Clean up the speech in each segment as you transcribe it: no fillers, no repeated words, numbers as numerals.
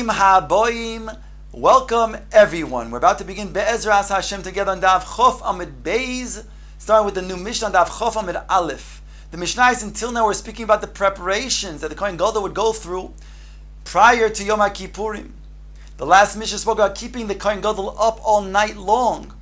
Bruchim haboim. Welcome everyone. We're about to begin Be'ezras Hashem together on Daf Chof Amud Beis, starting with the new Mishnah on Daf Chof Amud Aleph. The Mishnah is until now we're speaking about the preparations that the Kohen Gadol would go through prior to Yom Kippurim. The last Mishnah spoke about keeping the Kohen Gadol up all night long.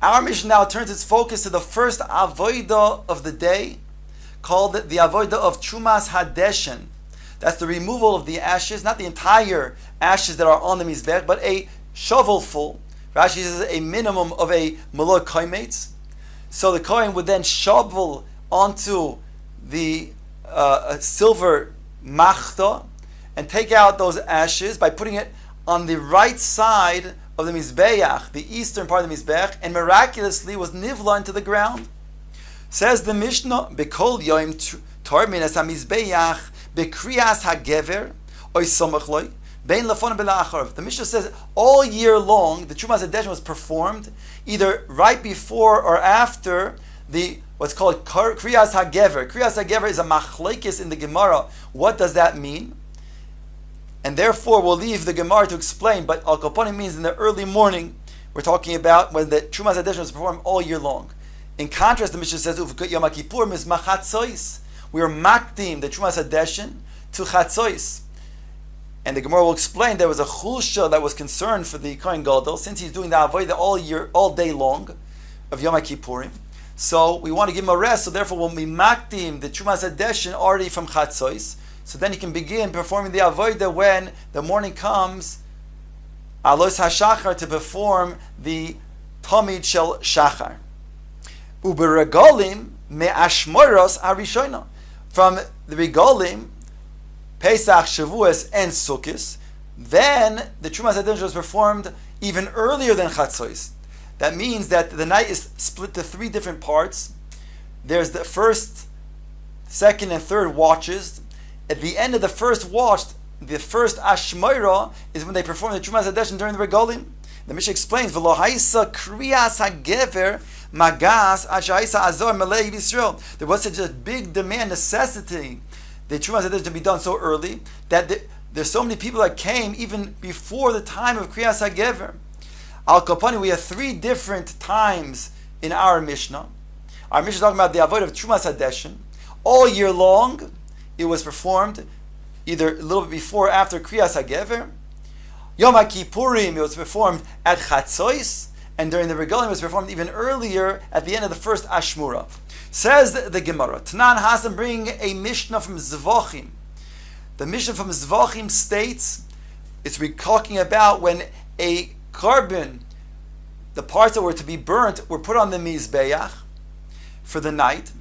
Our Mishnah now turns its focus to the first avodah of the day, called the avodah of Chumas Hadeshen. That's the removal of the ashes, not the entire ashes that are on the mizbech, but a shovelful. Rashi says a minimum of a malor kaimetz. So the Kohen would then shovel onto the silver machta and take out those ashes by putting it on the right side of the mizbeach, the eastern part of the mizbech, and miraculously was nivla into the ground. Says the Mishnah, Bekol Yom Tormin as HaMizbeach Bekriyas HaGever Oy Somach Loi Bein Lafon Belacharav. The Mishnah says all year long the Chumas Hadeshen was performed either right before or after the what's called Kriyas HaGever. Kriyas HaGever is a machlekes in the Gemara. What does that mean? And therefore we'll leave the Gemara to explain, but Al Kaponim means in the early morning. We're talking about when the Chumas Hadeshen was performed all year long. In contrast, the Mishnah says, Yom Kippurim is machatzois. We are makdim, the Chumas Hadeshen, to chatzois. And the Gemara will explain there was a chulsha that was concerned for the Kohen Gadol, since he's doing the avodah all day long of Yom Kippurim. So we want to give him a rest, so therefore we'll be makdim, the Chumas Hadeshen, already from chatzois. So then he can begin performing the avodah when the morning comes, alos hashachar, to perform the tamid shel shachar. Uberegolim me'ashmoros harishona. From the regolim, Pesach, Shavuos, and Sukkos, then the Chumas Hadeshen was performed even earlier than Chatzos. That means that the night is split to three different parts. There's the first, second, and third watches. At the end of the first watch, the first Ashmoira is when they perform the Chumas Hadeshen during the regolim. The Mishnah explains, "V'lo ha'isa kriyas hagever magas ashaisa azor malei Yisrael." There was such a big demand, necessity, the Chumas Hadeshen to be done so early that there's so many people that came even before the time of kriyas hagever. Al Kapani, we have three different times in our Mishnah. Our Mishnah is talking about the avodah of Chumas Hadeshen. All year long, it was performed either a little bit before or after kriyas hagever. Yom Kippurim, it was performed at Chatzois, and during the regalim it was performed even earlier at the end of the first Ashmura. Says the Gemara, Tanan Hasan bringing a Mishnah from Zvachim. The Mishnah from Zvachim states, it's talking about when a carbon, the parts that were to be burnt, were put on the Mizbeach for the night,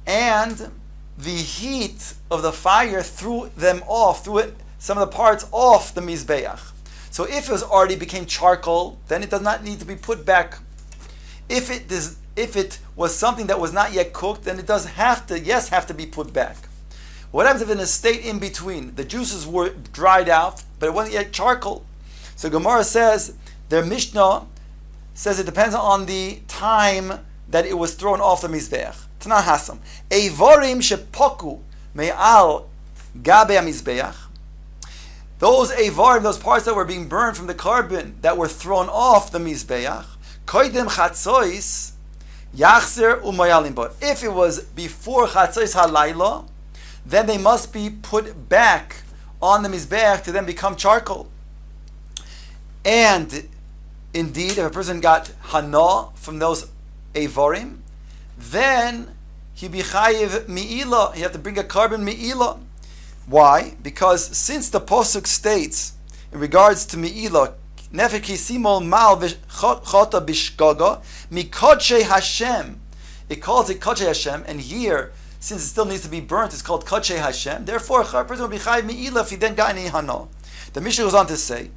and the heat of the fire threw some of the parts off the Mizbeach. So if it was already became charcoal, then it does not need to be put back. If it was something that was not yet cooked, then it does have to be put back. What happens if in a state in between? The juices were dried out, but it wasn't yet charcoal. So Gemara says, their Mishnah says it depends on the time that it was thrown off the Mizbeach. Tana Hasam. Eivorim shepoku me'al gabe ha-Mizbeach. Those avarim, those parts that were being burned from the carbon that were thrown off the mizbeach, koidem chatzois, yachzer umayalim bo. If it was before chatzois halayla, then they must be put back on the mizbeach to then become charcoal. And indeed, if a person got hana from those avarim, then he be chayiv mi'ila. He have to bring a carbon mi'ila. Why? Because since the Posuk states in regards to Me'ilah, Nefek Kisimol Mal Chota Bishgaga, Mikodshe Hashem. It calls it Kodshe Hashem, and here, since it still needs to be burnt, it's called Kodshe Hashem. Therefore, a person will be Chayiv Me'ilah if he then got any Hana. The Mishnah goes on to say,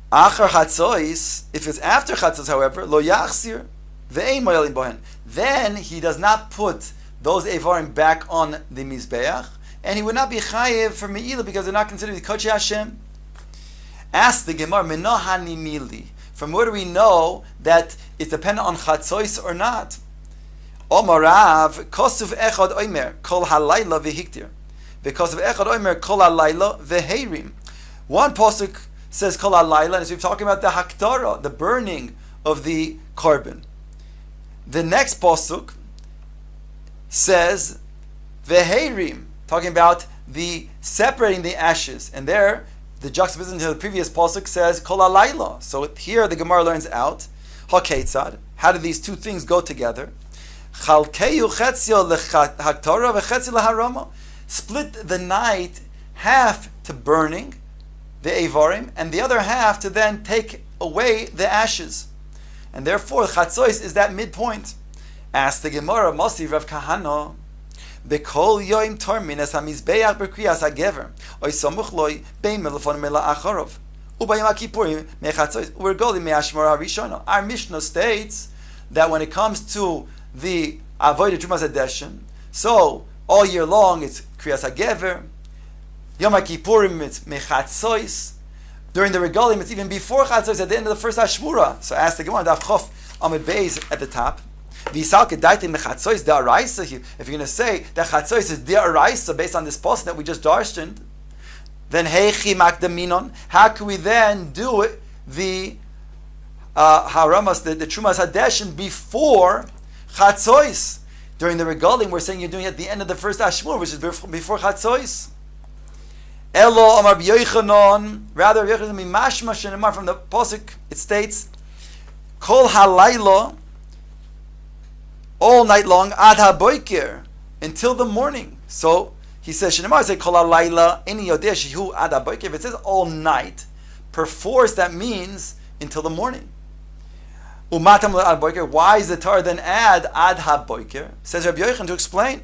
Achar Chatzois, if it's after Chatzois, however, Lo Yachsir, Ve'ein Moyalim Bohen. Then he does not put those avarim back on the mizbeach, and he would not be chayev for me'ilah because they're not considered kodesh Hashem. Ask the Gemara, Menohani mili. From where do we know that it's dependent on chatzois or not? Omarav kosuv echad oimer kol halayla v'hiktir. because of Echad Omer Kol HaLayla V'Heirim. One pasuk says Kol HaLayla, and so we're talking about the Haktara, the burning of the carbon. The next pasuk says V'Heirim, talking about the separating the ashes, and there the juxtaposition to the previous pasuk says Kol HaLayla. So here the Gemara learns out HaKetzad. How do these two things go together? Chalkeyu chetzio lehaktara v'chetzio leharama. Split the night half to burning the Eivarim, and the other half to then take away the ashes. And therefore, Chatzois is that midpoint. Ask the Gemara, Mosi Rav Kahana, Bekol yoim tormin es hamizbeach b'kriyas hagever, oy samuch loy bein melafon mela acharov. Ubayim HaKippurim mechatzois u'ergoli me'ashmor harishona. Our Mishnah states that when it comes to the avodah Trumas Hadeshin, so all year long it's Kriyas HaGever, Yom HaKippurim it's Mechatzois, during the Regalim it's even before Chatzois, at the end of the first Hashmura. So ask the Gemara, Daf Chof Amud Beis at the top, V'yisal kedaiti mechatzois de'araisa. If you're going to say that Chatzois is de'araisa based on this post that we just darshaned, then heichi makdaminon, how can we then do it, the haramas, the Trumas Hadeshin before Chatzois? During the Regalim, we're saying you're doing it at the end of the first Ashmur, which is before Chatzois. Elo Amar B'Yochanan, rather Mimashma Shenamar, from the Pasuk, it states, Kol Halayla, all night long, Ad HaBoiker, until the morning. So he says, Shenamar say Kol Halayla, Eni Yodeh Shehu Ad HaBoiker. If it says all night, perforce that means until the morning. Umatam Ad HaBoiker. Why is the Torah then add Ad HaBoiker? Says Rabbi Yochanan to explain.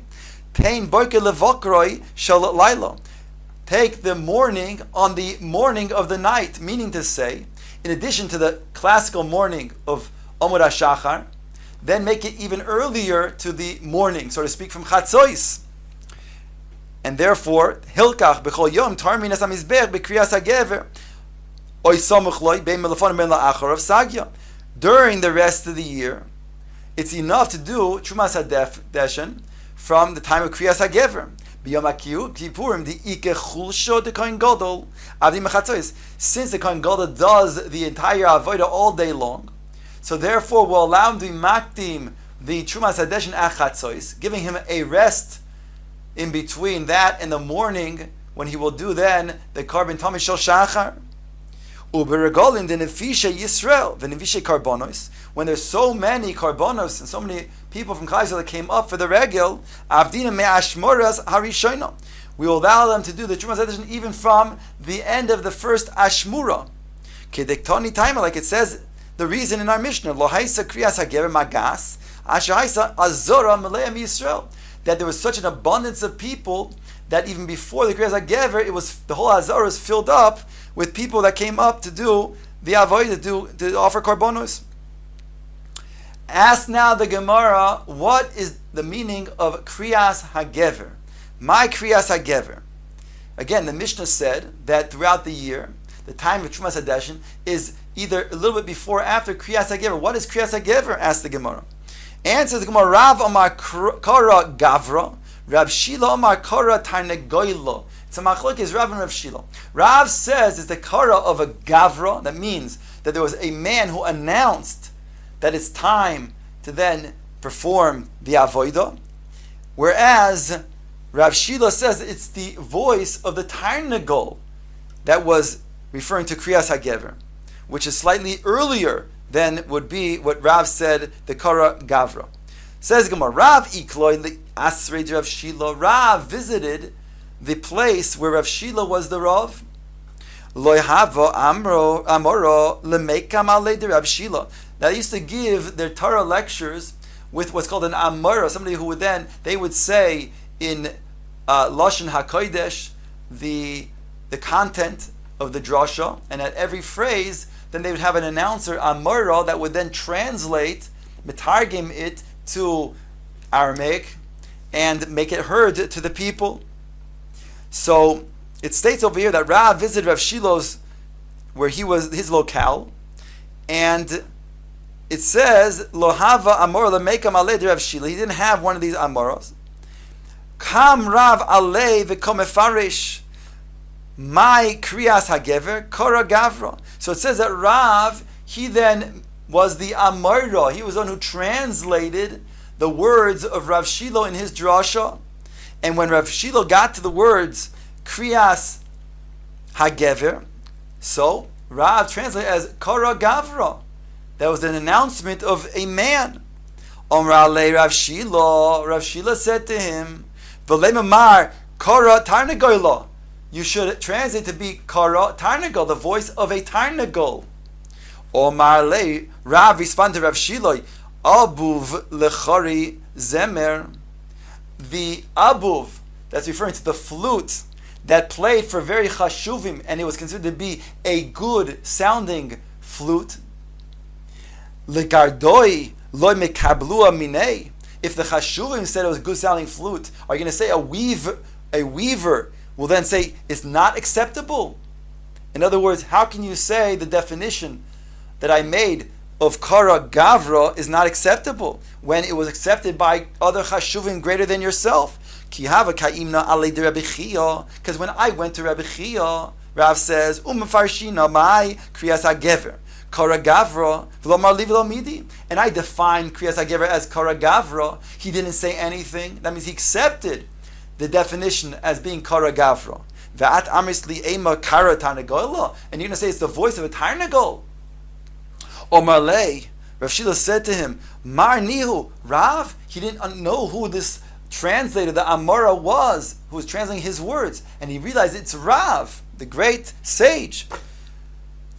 Tein Boiker Levokroi Shel Laila. Take the morning on the morning of the night, meaning to say, in addition to the classical morning of Amud HaShachar, then make it even earlier to the morning, so to speak, from Chatzois. And therefore, Hilkach B'chol Yom Tarmin Es HaMizbech B'kriyas HaGever Oy Samuch Loi Bein Melafon Ben LaAcharav Sagya. During the rest of the year, it's enough to do Trumas Hadeshin from the time of Kriyas HaGever. Kippurim, the Ike Chulsho, the Kohen Gadol, Avdi Mechatzois. Since the Kohen Gadol does the entire Avodah all day long, so therefore we'll allow him to be makdim the Trumas Hadeshin at Chatzois, giving him a rest in between that and the morning when he will do then the Karban Tamid Shel Shachar. Uberagolin the Nefisha Yisrael, the Nefisha Karbonos, when there's so many Karbonos and so many people from Klal Yisrael that came up for the Regel, Avdina Me'ashmoras Harishona. We will allow them to do the Trumas Hadeshin even from the end of the first Ashmura. Kedektoni Taima, like it says, the reason in our Mishnah, Lo Haisa Kriyas HaGever Magas, Asher Haisa Azora Meleim Yisrael, that there was such an abundance of people that even before the Kriyas HaGever, it was the whole Azora was filled up with people that came up to do the avodah, to offer karbonos. Ask now the Gemara, what is the meaning of Kriyas HaGever? My Kriyas HaGever. Again, the Mishnah said that throughout the year, the time of Trumas Hadeshin is either a little bit before or after Kriyas HaGever. What is Kriyas HaGever? Asked the Gemara. Answers the Gemara, Rav Amar Kara Gavra, Rav Shila Amar Kara Tarnegoylo. It's a machlokes Rav and Rav Shila. Rav says it's the kara of a gavra. That means that there was a man who announced that it's time to then perform the avodah. Whereas Rav Shila says it's the voice of the Tarnegol that was referring to Kriyas HaGever, which is slightly earlier than would be what Rav said, the kara gavra. Says Gemara, Rav Ikloy the Asrei Rav Shila. Rav visited the place where Rav Shila was the Rav. Loy hava amoro lemekam alei de Rav Shila. They used to give their Torah lectures with what's called an amora, somebody who would then, they would say in Lashon HaKodesh the content of the drasha, and at every phrase, then they would have an announcer, amora, that would then translate, metargim it to Aramaic, and make it heard to the people. So it states over here that Rav visited Rav Shilo's, where he was his locale, and it says Lohava Amor Lemekam Alei Rav Shilo. He didn't have one of these Amoros. Kam Rav alei v'komefarish my kriyas hagever kora gavra. So it says that Rav, he then was the Amora. He was the one who translated the words of Rav Shilo in his drasha. And when Rav Shilo got to the words kriyas hagever, so Rav translated as kora gavra. That was an announcement of a man. Omra le Rav Shilo. Rav Shilo said to him, V'lemamar kora tarnagoylo. You should translate to be kara tarnagol, the voice of a tarnagol. Omar le, Rav responded to Rav Shiloi, abuv lechari zemer. The abuv, that's referring to the flute that played for very chashuvim, and it was considered to be a good sounding flute. Legardoi loy mekablua minei. If the chashuvim said it was a good sounding flute, are you going to say a weaver will then say it's not acceptable? In other words, how can you say the definition that I made of kara gavra is not acceptable when it was accepted by other chashuvim greater than yourself? Because when I went to Rabbi Chia, Rav says, Umafarshina my kriyas hagever kara gavra v'lomar li v'lo midi, and I defined kriyas hagever as kara gavra. He didn't say anything. That means he accepted the definition as being kara gavra. V'at amisli ema kara tarnagola, and you're going to say it's the voice of a tarnagol. Omar lei, Rav Shila said to him, Mar nihu, Rav, he didn't know who this translator, the Amora, was, who was translating his words, and he realized it's Rav, the great sage.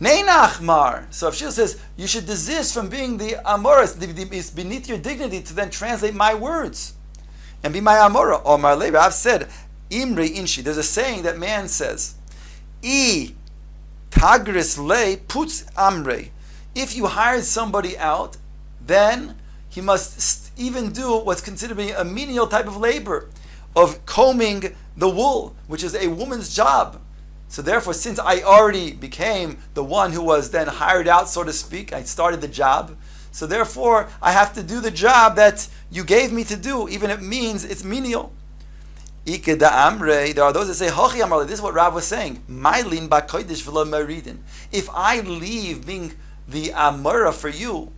Neinach Mar. So Rav Shila says, you should desist from being the Amora. It's beneath your dignity to then translate my words and be my Amora. Omar lei, Rav said, Imri inshi. There's a saying that man says, I tagris lei puts amre. If you hired somebody out, then he must even do what's considered to be a menial type of labor of combing the wool, which is a woman's job. So therefore, since I already became the one who was then hired out, so to speak, I started the job, so therefore I have to do the job that you gave me to do, even if it means it's menial. There are those that say, Hochi Amar, this is what Rav was saying. If I leave being the Amora for you,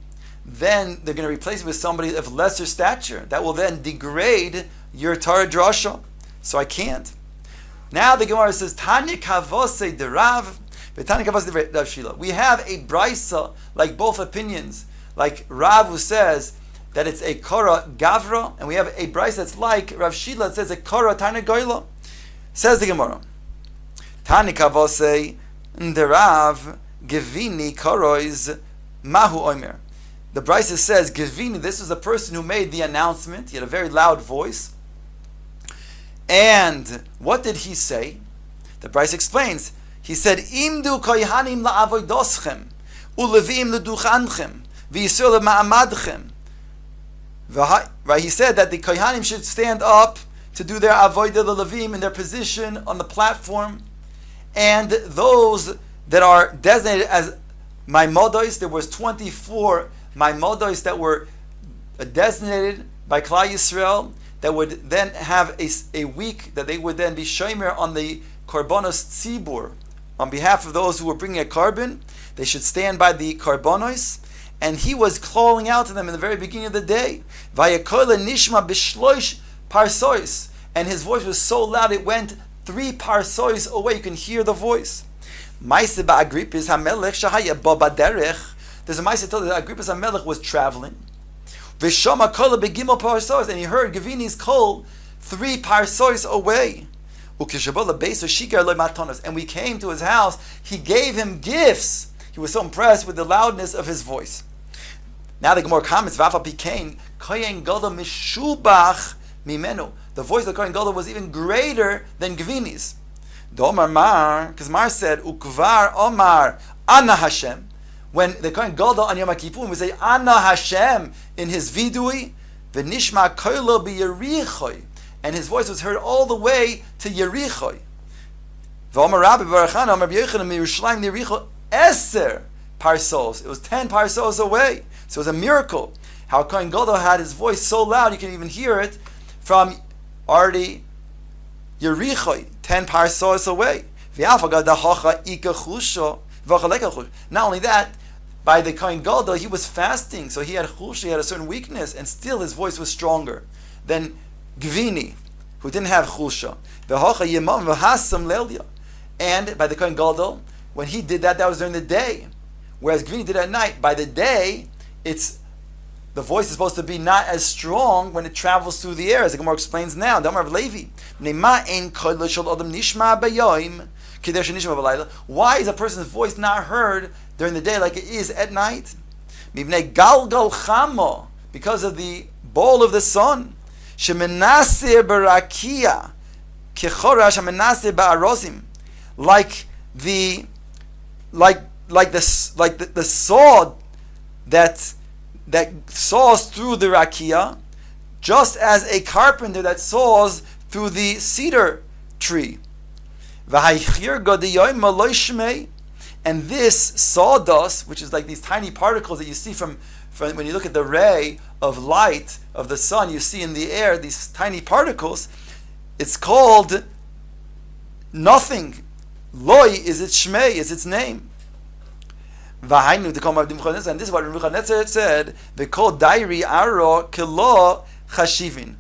then they're going to replace it with somebody of lesser stature. That will then degrade your Torah drasha. So I can't. Now the Gemara says, Tanya kavose de Rav, Tanya kavose de Rav Shila. We have a brisa, like both opinions, like Rav who says that it's a kara gavra, and we have a brisa that's like Rav Shila that says a kara tarnagoyla. Says the Gemara, Tanya kavose de Rav, Gevini korois mahu omer. The brisa says Gevini. This was a person who made the announcement. He had a very loud voice. And what did he say? The brisa explains. He said, "Imdu kohanim la'avodoschem uleviim leduchanchem v'yisrael ma'amadchem." Right? He said that the kohanim should stand up to do their avodah levim in their position on the platform, and those that are designated as Maimodos. There was 24 Maimodos that were designated by Klal Yisrael that would then have a week that they would then be shomer on the Korbanos Tzibur. On behalf of those who were bringing a carbon, they should stand by the Korbanos. And he was calling out to them in the very beginning of the day. Vayakol nishma b'shloish parsois. And his voice was so loud it went 3 parsois away. You can hear the voice. There's a Maaseh told that Agrippus HaMelech was traveling. And he heard Gevini's call 3 parsois away. And we came to his house. He gave him gifts. He was so impressed with the loudness of his voice. Now the Gemara comments, the voice of Kohen Gadol was even greater than Gevini's. Because Mar said, Ukvar Omar Ana Hashem. When the Kohen Gadol on Yom Kippur would say Ana Hashem in his vidui, V'nishma koilo b'Yerichoi, and his voice was heard all the way to Yerichoi. V'Omar Rabbi Barachana Omar B'Yochanan Yerushalayim Yericho Eser parsos. It was 10 parsos away. So it was a miracle how Kohen Gadol had his voice so loud you can even hear it from already Yerichoi, 10 parsos away. Not only that, by the Kohen Gadol, he was fasting, so he had chusha, he had a certain weakness, and still his voice was stronger than Gvini, who didn't have chusha. And by the Kohen Gadol, when he did that, that was during the day. Whereas Gvini did it at night. By the day, the voice is supposed to be not as strong when it travels through the air, as the Gemara explains now. Why is a person's voice not heard during the day like it is at night? Because of the bowl of the sun. Like the saw that saws through the rakia, just as a carpenter that saws through the cedar tree. And this sawdust, which is like these tiny particles that you see from when you look at the ray of light of the sun, you see in the air these tiny particles, it's called nothing. Loi is its shmei, is its name. And this is what Nebuchadnezzar said, "V'kol dairi aro kelo chashivin."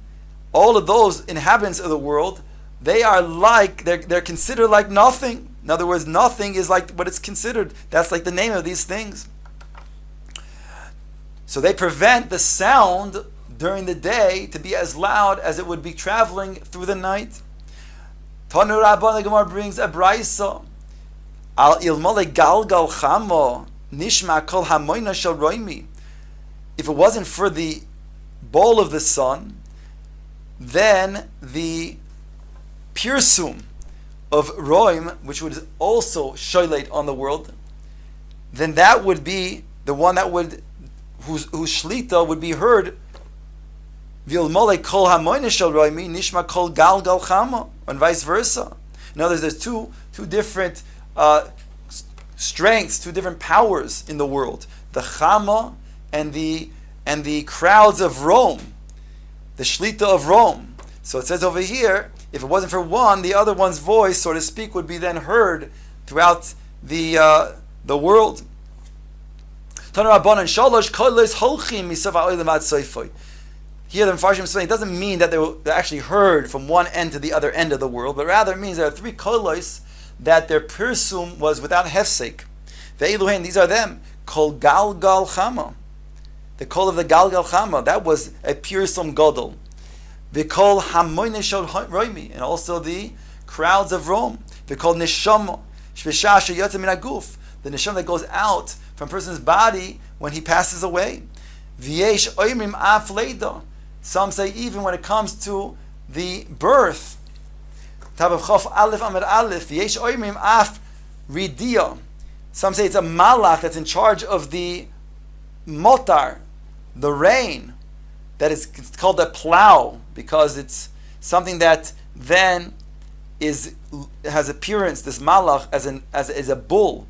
All of those inhabitants of the world, they're considered like nothing. In other words, nothing is like what it's considered. That's like the name of these things. So they prevent the sound during the day to be as loud as it would be traveling through the night. Tanu Rabban, the Gemara brings a brayso. Al ilmole galgal chamo nishma kol hamoina shel roimi. If it wasn't for the bowl of the sun, then the pirsum of roim, which would also shoylate on the world, then that would be the one that would whose shlita would be heard. Vilmole kol hamoina shel roimi nishma kol galgal chamo, and vice versa. In other words, there's two different strengths, two different powers in the world: the chama and the crowds of Rome, the shlita of Rome. So it says over here, if it wasn't for one, the other one's voice, so to speak, would be then heard throughout the world. Here the Mepharshim saying it doesn't mean that they're actually heard from one end to the other end of the world, but rather it means there are three kolos that their pirsum was without hefsek. These are them. Kol galgal chama. The kol of the galgal chama, that was a pirsum gadol. The kol hamoine shel roimi, and also the crowds of Rome. The kol neshama shvesha sheyotze min haguf, the neshama that goes out from a person's body when he passes away. V'yesh oimrim af leida. Some say even when it comes to the birth. Tab of Chof Aleph Amid Aleph, V'yesh oimrim af ridia. Some say it's a malach that's in charge of the motar, the rain, that is called a plow, because it's something that then has appearance, this malach, as a bull,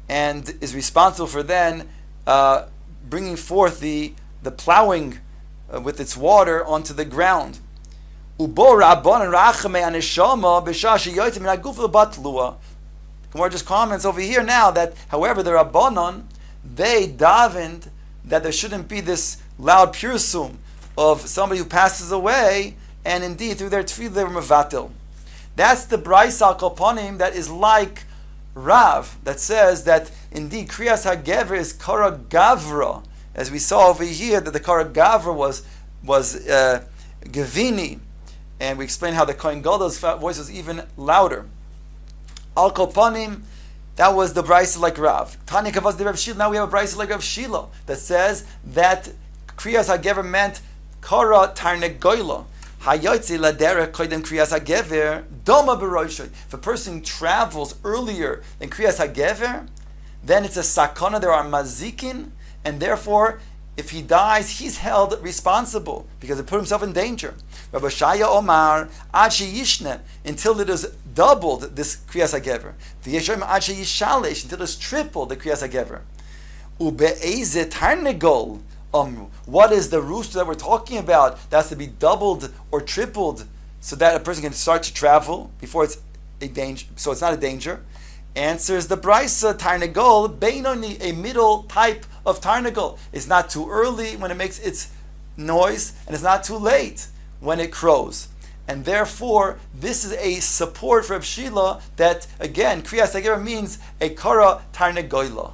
and is responsible for then bringing forth the plowing with its water onto the ground. Gemara just comments over here now that, however, the Rabbanon, they davened that there shouldn't be this loud pirsum of somebody who passes away, and indeed through their tefillah they were mevatel. That's the Brais al Koponim that is like Rav, that says that indeed Kriyas HaGever is Kara Gavra, as we saw over here that the Kara Gavra was Gevini, and we explained how the Kohen Gadol's voice was even louder. Al Koponim, that was the Brais like Rav. Tanya Kavaz de Rav Shila. Now we have a Brais like Rav Shila that says that Kriyas HaGever meant Kara Tarnegoila. Hayotzi ladera koydem Kriyas HaGever doma b'roishay. If a person travels earlier than Kriyas HaGever, then it's a sakana. There are mazikin, and therefore, if he dies, he's held responsible because he put himself in danger. Rabbi Shaya Omar ad sheyishne, until it is doubled this Kriyas HaGever. V'yeshayim ad sheyishalish, until it's tripled the Kriyas HaGever. Ube'eze tarnegol What is the rooster that we're talking about that has to be doubled or tripled so that a person can start to travel before it's a danger? So it's not a danger. Answers the Brisa, Tarnagol, Beinoni, a middle type of Tarnagol. It's not too early when it makes its noise, and it's not too late when it crows. And therefore, this is a support for Reb Shila that, again, Kriyas Hagera means a Kara Tarnagoila.